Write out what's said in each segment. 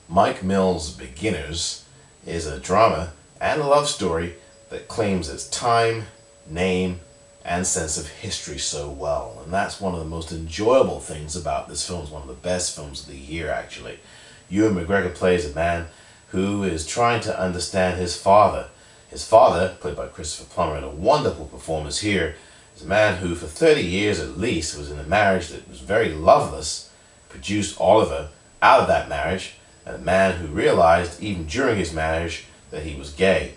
Mike Mills' Beginners is a drama and a love story that claims its time, name, and sense of history so well. And that's one of the most enjoyable things about this film. It's one of the best films of the year, actually. Ewan McGregor plays a man who is trying to understand his father. His father, played by Christopher Plummer in a wonderful performance here, is a man who for 30 years at least was in a marriage that was very loveless, produced Oliver out of that marriage, and a man who realized even during his marriage that he was gay.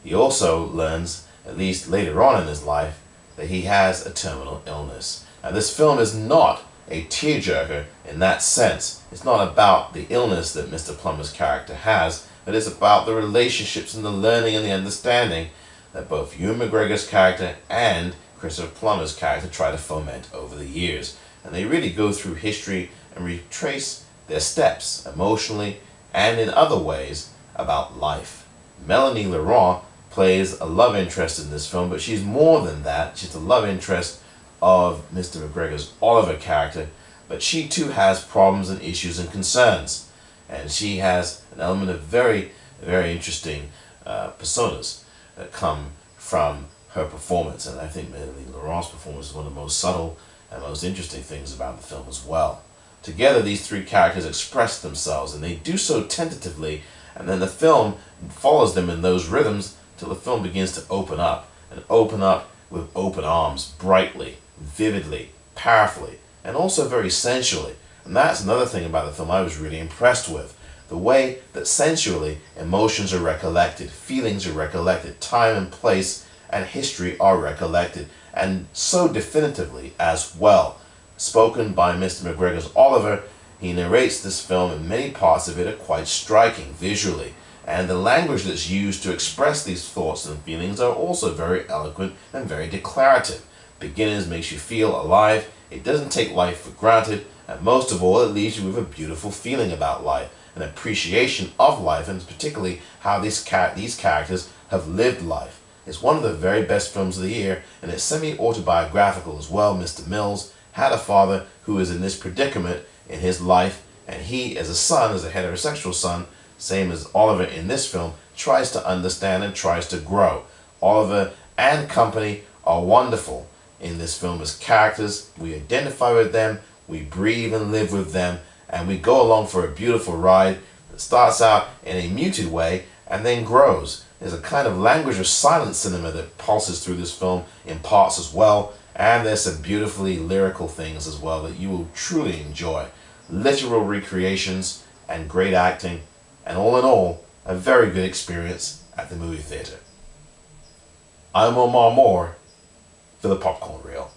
He also learns, at least later on in his life, that he has a terminal illness. Now this film is not a tearjerker in that sense. It's not about the illness that Mr. Plummer's character has, but it's about the relationships and the learning and the understanding that both Ewan McGregor's character and Christopher Plummer's character try to foment over the years. And they really go through history and retrace their steps emotionally and in other ways about life. Melanie Laurent plays a love interest in this film, but she's more than that. She's the love interest of Mr. McGregor's Oliver character, but she too has problems and issues and concerns. And she has an element of very, very interesting personas that come from her performance. And I think Melanie Laurent's performance is one of the most subtle and most interesting things about the film as well. Together, these three characters express themselves, and they do so tentatively, and then the film follows them in those rhythms till the film begins to open up, and open up with open arms, brightly, vividly, powerfully, and also very sensually. And that's another thing about the film I was really impressed with. The way that sensually emotions are recollected, feelings are recollected, time and place and history are recollected, and so definitively as well. Spoken by Mr. McGregor's Oliver, he narrates this film, and many parts of it are quite striking visually. And the language that's used to express these thoughts and feelings are also very eloquent and very declarative. Beginners makes you feel alive, it doesn't take life for granted, and most of all it leaves you with a beautiful feeling about life, an appreciation of life, and particularly how these characters have lived life. It's one of the very best films of the year, and it's semi-autobiographical as well. Mr. Mills had a father who is in this predicament in his life, and he, as a son, as a heterosexual son, same as Oliver in this film, tries to understand and tries to grow. Oliver and company are wonderful in this film as characters. We identify with them, we breathe and live with them, and we go along for a beautiful ride that starts out in a muted way and then grows. There's a kind of language of silent cinema that pulses through this film in parts as well, and there's some beautifully lyrical things as well that you will truly enjoy. Literal recreations and great acting, and all in all, a very good experience at the movie theater. I'm Omar Moore for the Popcorn Reel.